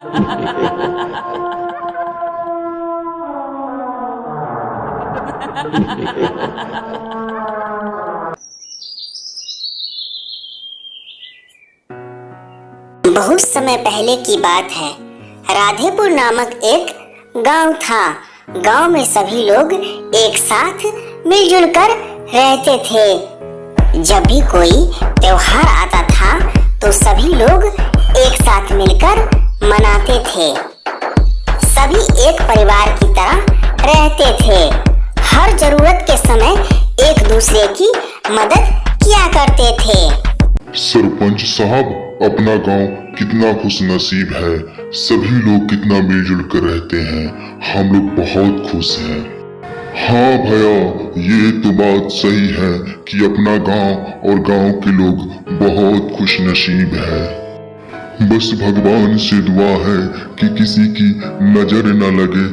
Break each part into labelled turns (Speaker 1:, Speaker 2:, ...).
Speaker 1: बहुत समय पहले की बात है। राधेपुर नामक एक गांव था। गांव में सभी लोग एक साथ मिलजुल कर रहते थे। जब भी कोई त्योहार आता था तो सभी लोग एक साथ मिलकर मनाते थे। सभी एक परिवार की तरह रहते थे। हर जरूरत के समय एक दूसरे की मदद किया करते थे।
Speaker 2: सरपंच साहब, अपना गांव कितना खुशनसीब है। सभी लोग कितना मिलजुल कर रहते हैं। हम लोग बहुत खुश हैं। हाँ भैया, ये तो बात सही है कि अपना गांव और गांव के लोग बहुत खुशनसीब है। बस भगवान से दुआ है कि किसी की नजर न लगे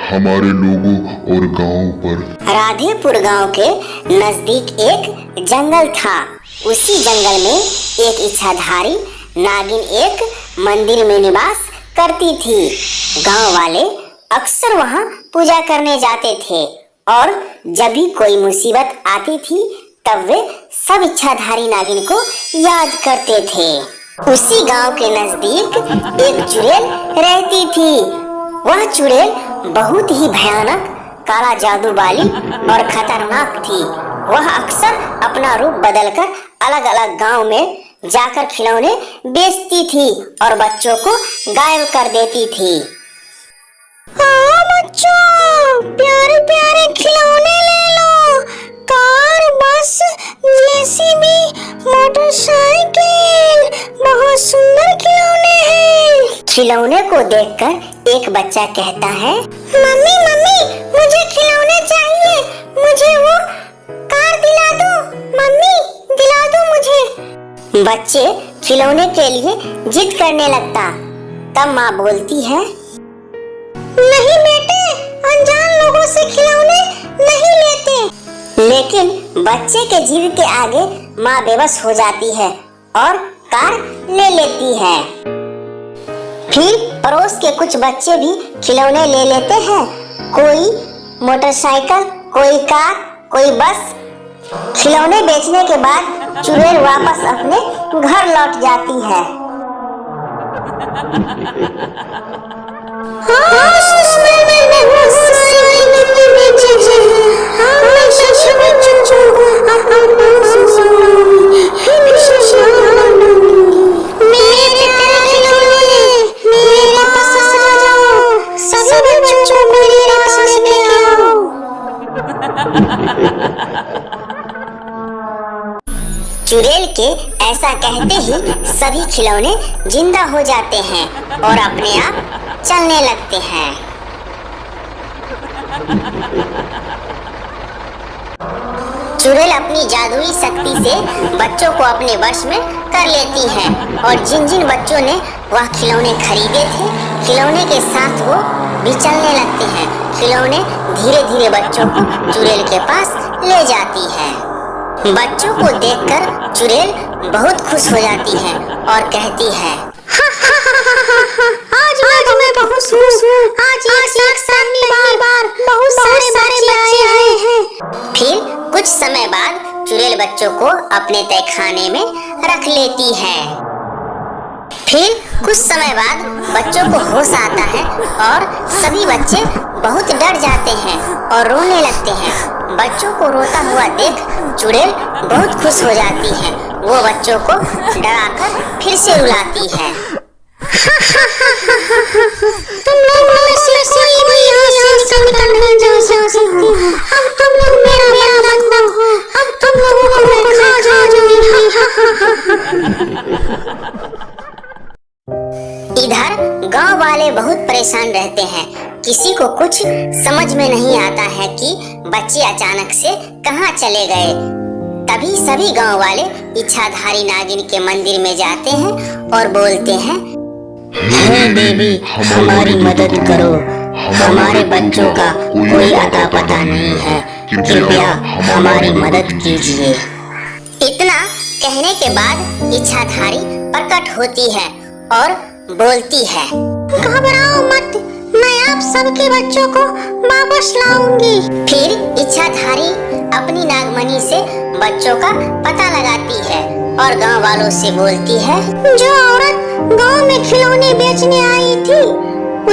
Speaker 2: हमारे लोगों और गांव पर।
Speaker 1: राधेपुर गांव के नजदीक एक जंगल था। उसी जंगल में एक इच्छाधारी नागिन एक मंदिर में निवास करती थी। गांव वाले अक्सर वहां पूजा करने जाते थे और जब भी कोई मुसीबत आती थी तब वे सब इच्छाधारी नागिन को याद करते थे। उसी गांव के नजदीक एक चुड़ैल रहती थी। वह चुड़ैल बहुत ही भयानक, काला जादू वाली और खतरनाक थी। वह अक्सर अपना रूप बदलकर अलग अलग गांव में जाकर खिलौने बेचती थी और बच्चों को गायब कर देती थी। हाँ बच्चों, प्यारे प्यारे खिलौने ले लो। कार, बस, जेसीबी, मोटरसाइकिल, बहुत सुंदर खिलौने हैं। खिलौने को देखकर एक बच्चा कहता है, मम्मी मम्मी, मुझे खिलौने चाहिए। मुझे वो कार दिला दो। मम्मी, दिला दो मुझे। बच्चे खिलौने के लिए जिद करने लगता। तब माँ बोलती है, नहीं बेटे, अनजान लोगों से खिलौने नहीं लेते। लेकिन बच्चे के जिद के आगे माँ बेबस हो जाती है और कार ले लेती है। फिर पड़ोस के कुछ बच्चे भी खिलौने ले लेते हैं। कोई मोटरसाइकिल, कोई कार, कोई बस। खिलौने बेचने के बाद चुड़ैल वापस अपने घर लौट जाती है। चुड़ैल के ऐसा कहते ही सभी खिलौने जिंदा हो जाते हैं और अपने आप चलने लगते हैं। चुड़ैल अपनी जादुई शक्ति से बच्चों को अपने वश में कर लेती है और जिन जिन बच्चों ने वह खिलौने खरीदे थे, खिलौने के साथ वो भी चलने लगते हैं। खिलौने धीरे धीरे बच्चों को चुड़ैल के पास ले जाती है। बच्चों को देखकर चुड़ैल बहुत खुश हो जाती है और कहती है, आज मैं बहुत खुश हूँ। आज एक साथ पहली बार बहुत सारे बच्चे आए हैं। फिर कुछ समय बाद चुड़ैल बच्चों को अपने तहखाने में रख लेती है। फिर कुछ समय बाद बच्चों को होश आता है और सभी बच्चे बहुत डर जाते हैं और रोने लगते हैं। बच्चों को रोता हुआ देख चुड़ैल बहुत खुश हो जाती है। वो बच्चों को डराकर फिर से रुलाती है। तुम लोग में से कोई भी हासिल कर नहीं जा सकती। अब तुम लोग मेरा बंधन हो। अब तुम लोगों को मैं खा जाऊंगी। इधर गांव वाले बहुत परेशान रहते हैं। किसी को कुछ समझ में नहीं आता है कि बच्चे अचानक से कहाँ चले गए। तभी सभी गांव वाले इच्छाधारी नागिन के मंदिर में जाते हैं और बोलते हैं, हे देवी, हमारी मदद करो। हमारे बच्चों का कोई अता पता नहीं है। कृपया हमारी मदद कीजिए। इतना कहने के बाद इच्छाधारी प्रकट होती है और बोलती है,
Speaker 3: घबराओ मत, मैं आप सबके बच्चों को वापस लाऊंगी।
Speaker 1: फिर इच्छाधारी अपनी नागमणि से बच्चों का पता लगाती है और गांव वालों से बोलती है,
Speaker 3: जो औरत गांव में खिलौने बेचने आई थी,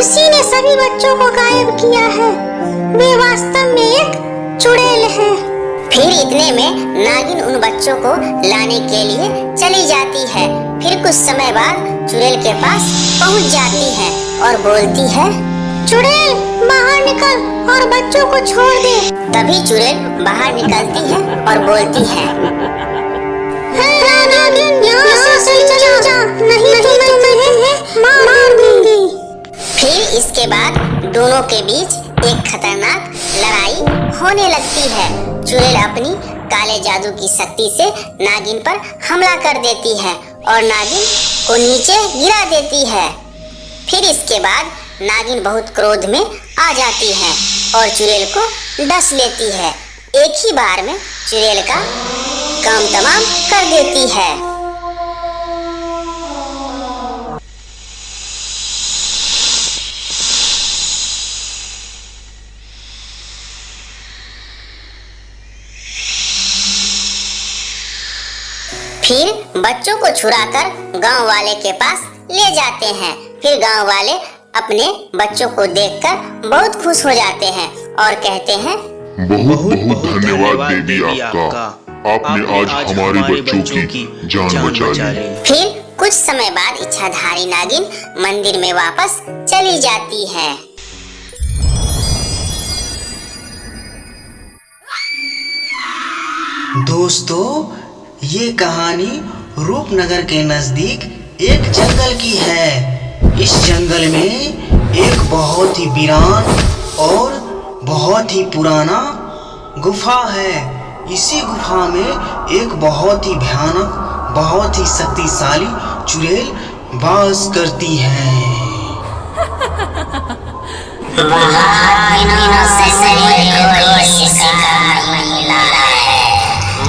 Speaker 3: उसी ने सभी बच्चों को गायब किया है। वे वास्तव में एक चुड़ैल है।
Speaker 1: फिर इतने में नागिन उन बच्चों को लाने के लिए चली जाती है। फिर कुछ समय बाद चुड़ैल के पास पहुंच जाती है और बोलती है,
Speaker 3: चुड़ैल बाहर निकल और बच्चों को छोड़ दे।
Speaker 1: तभी चुड़ैल बाहर निकलती है और बोलती है,
Speaker 3: नागिन यहाँ से चली जा, नहीं तो मैं तुम्हें मार दूंगी।
Speaker 1: फिर इसके बाद दोनों के बीच एक खतरनाक लड़ाई होने लगती है। चुड़ैल अपनी काले जादू की शक्ति से नागिन पर हमला कर देती है और नागिन को नीचे गिरा देती है। फिर इसके बाद नागिन बहुत क्रोध में आ जाती है और चुड़ैल को डस लेती है। एक ही बार में चुड़ैल का काम तमाम कर देती है। फिर बच्चों को छुड़ाकर गांव वाले के पास ले जाते हैं। फिर गांव वाले अपने बच्चों को देखकर बहुत खुश हो जाते हैं और कहते हैं,
Speaker 2: बहुत बहुत धन्यवाद देवी आपका, आपने आज हमारे बच्चों की जान बचा ली।
Speaker 1: फिर कुछ समय बाद इच्छाधारी नागिन मंदिर में वापस चली जाती है।
Speaker 4: दोस्तों, ये कहानी रूपनगर के नजदीक एक जंगल की है। इस जंगल में एक बहुत ही वीरान और बहुत ही पुराना गुफा है। इसी गुफा में एक बहुत ही भयानक, बहुत ही शक्तिशाली चुड़ैल वास करती है।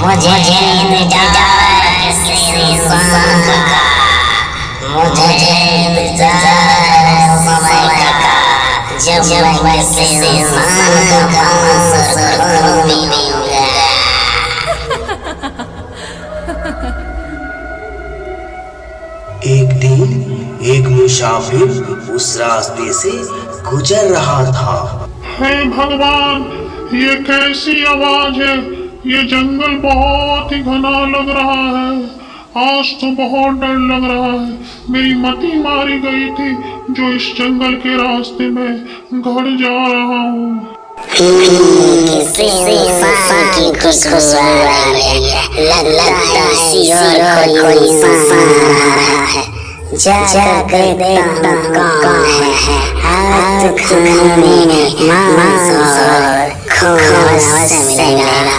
Speaker 1: मुझे इंतजार किसी इंसान का, मुझे इंतजार समय का, जब मैं किसी इंसान का सर मिलूंगा।
Speaker 4: एक दिन एक मुसाफिर उस रास्ते से गुजर रहा था।
Speaker 5: हे भगवान, ये कैसी आवाज है? ये जंगल बहुत ही घना लग रहा है। आज तो बहुत डर लग रहा है। मेरी मति मारी गई थी जो इस जंगल के रास्ते में गड़ जा रहा हूँ।
Speaker 1: किसी इंसान की खुशबू लगता है कोई इंसान है। जाकर देखता कौन है। हाथ खाने में मांस और खून से मिलेगा।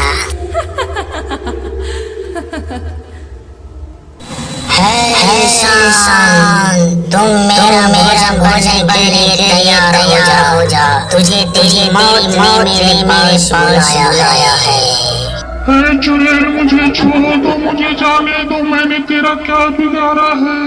Speaker 1: है शान, तुम मेरा भोजन के लिए तैयार हो जा। तुझे तेरी मौत मेरे पास बुलाया है।
Speaker 5: हे चुड़ैल, मुझे छोड़ दो, मुझे जाने दो। मैंने तेरा क्या बिगाड़ा है?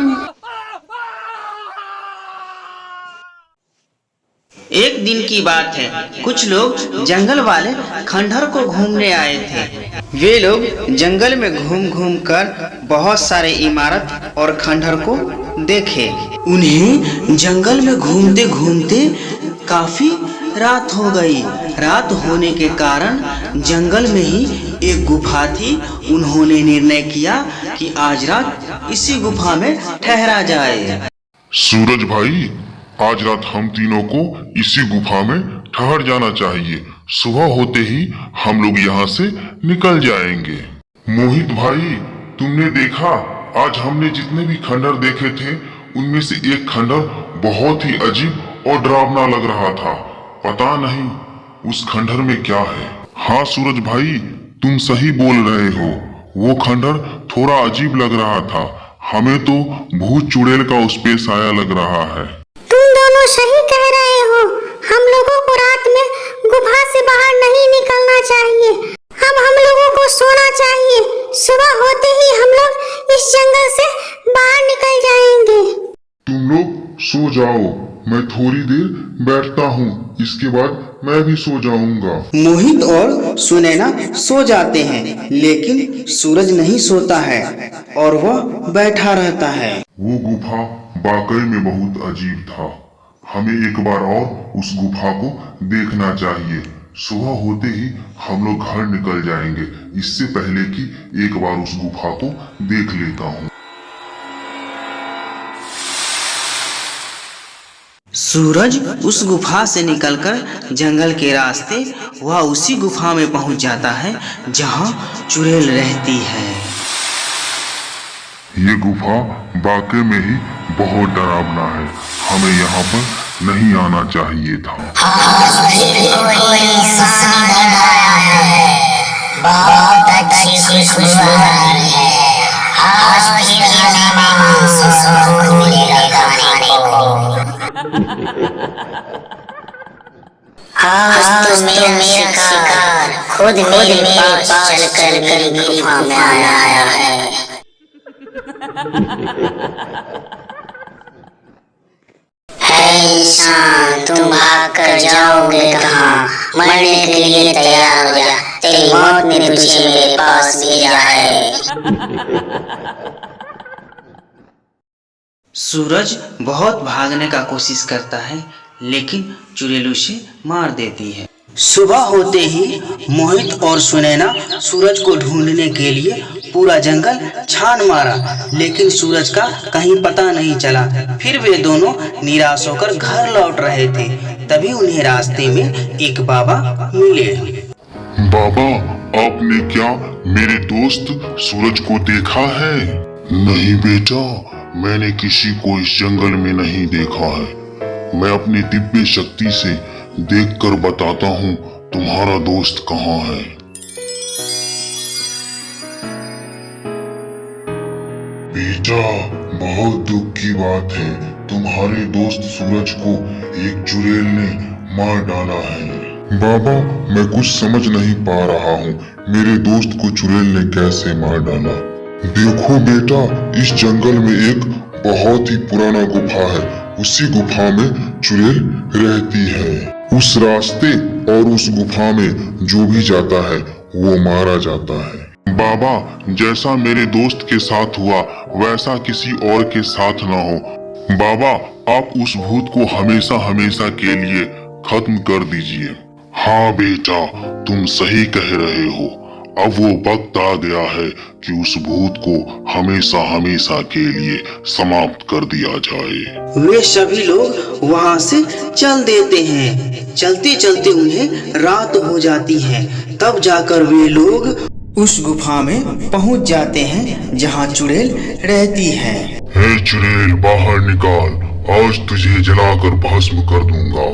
Speaker 4: एक दिन की बात है, कुछ लोग जंगल वाले खंडहर को घूमने आए थे। वे लोग जंगल में घूम घूम कर बहुत सारे इमारत और खंडहर को देखे। उन्हें जंगल में घूमते घूमते काफी रात हो गई। रात होने के कारण जंगल में ही एक गुफा थी। उन्होंने निर्णय किया कि आज रात इसी गुफा में ठहरा जाए।
Speaker 2: सूरज भाई, आज रात हम तीनों को इसी गुफा में ठहर जाना चाहिए। सुबह होते ही हम लोग यहाँ से निकल जाएंगे। मोहित भाई, तुमने देखा, आज हमने जितने भी खंडहर देखे थे उनमें से एक खंडहर बहुत ही अजीब और डरावना लग रहा था। पता नहीं उस खंडहर में क्या है। हाँ सूरज भाई, तुम सही बोल रहे हो। वो खंडहर थोड़ा अजीब लग रहा था। हमें तो भूत चुड़ैल का उस पे साया लग रहा है।
Speaker 3: सही कह रहे हो। हम लोगों को रात में गुफा से बाहर नहीं निकलना चाहिए। अब हम लोगों को सोना चाहिए। सुबह होते ही हम लोग इस जंगल से बाहर निकल जाएंगे।
Speaker 2: तुम लोग सो जाओ, मैं थोड़ी देर बैठता हूँ, इसके बाद मैं भी सो जाऊंगा।
Speaker 4: मोहित और सुनैना सो जाते हैं, लेकिन सूरज नहीं सोता है और वह बैठा रहता है।
Speaker 2: वो गुफा वाकई में बहुत अजीब था। हमें एक बार और उस गुफा को देखना चाहिए। सुबह होते ही हम लोग घर निकल जाएंगे, इससे पहले कि एक बार उस गुफा को देख लेता हूँ।
Speaker 4: सूरज उस गुफा से निकलकर जंगल के रास्ते वह उसी गुफा में पहुंच जाता है जहां चुड़ैल रहती है।
Speaker 2: ये गुफा वाकई में ही बहुत डरावना है, हमें यहाँ पर नहीं आना चाहिए था।
Speaker 1: बहुत अच्छी खुशबू आ रही है। आज फिर हमें मांस सुकून मिलेगा खाने को। आज तो मेरा शिकार खुद मेरे पास चलकर मेरी गुफा में आया है। इंसान, तुम भाग कर जाओगे कहाँ? मरने के लिए तैयार हो जा, तेरी मौत ने तुझे मेरे पास भेजा है।
Speaker 4: सूरज बहुत भागने का कोशिश करता है, लेकिन चुड़ैल उसे मार देती है। सुबह होते ही मोहित और सुनैना सूरज को ढूंढने के लिए पूरा जंगल छान मारा, लेकिन सूरज का कहीं पता नहीं चला। फिर वे दोनों निराश होकर घर लौट रहे थे, तभी उन्हें रास्ते में एक बाबा मिले।
Speaker 2: बाबा, आपने क्या मेरे दोस्त सूरज को देखा है? नहीं बेटा, मैंने किसी को इस जंगल में नहीं देखा है। मैं अपनी दिव्य शक्ति से देखकर बताता हूँ तुम्हारा दोस्त कहाँ है। बेटा, बहुत दुख की बात है, तुम्हारे दोस्त सूरज को एक चुड़ैल ने मार डाला है। बाबा, मैं कुछ समझ नहीं पा रहा हूँ, मेरे दोस्त को चुड़ैल ने कैसे मार डाला? देखो बेटा, इस जंगल में एक बहुत ही पुराना गुफा है, उसी गुफा में चुड़ैल रहती है। उस रास्ते और उस गुफा में जो भी जाता है वो मारा जाता है। बाबा, जैसा मेरे दोस्त के साथ हुआ वैसा किसी और के साथ ना हो। बाबा, आप उस भूत को हमेशा हमेशा के लिए खत्म कर दीजिए। हाँ बेटा, तुम सही कह रहे हो। अब वो वक्त आ गया है कि उस भूत को हमेशा हमेशा के लिए समाप्त कर दिया जाए।
Speaker 4: वे सभी लोग वहां से चल देते हैं। चलते चलते उन्हें रात हो जाती है, तब जाकर वे लोग उस गुफा में पहुंच जाते हैं जहां चुड़ैल रहती है।
Speaker 2: हे चुड़ैल, बाहर निकाल, आज तुझे जलाकर भस्म कर दूंगा।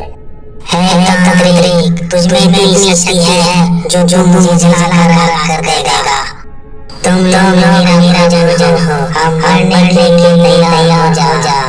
Speaker 1: तुझमें इतनी शक्ति है जो मुझे जला कर देगा। तुम लोग मेरा जन हो, हम मरने के लिए तैयार हो जाओ।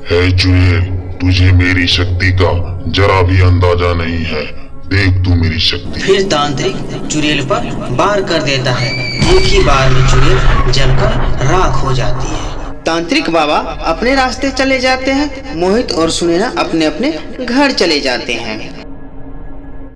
Speaker 2: हे चुड़ैल, तुझे मेरी शक्ति का जरा भी अंदाजा नहीं है, देख तू मेरी शक्ति।
Speaker 4: फिर तांत्रिक चुड़ैल पर वार कर देता है। एक ही बार में चुड़ैल जलकर राख हो जाती है। तांत्रिक बाबा अपने रास्ते चले जाते हैं, मोहित और सुनैना अपने अपने घर चले जाते हैं।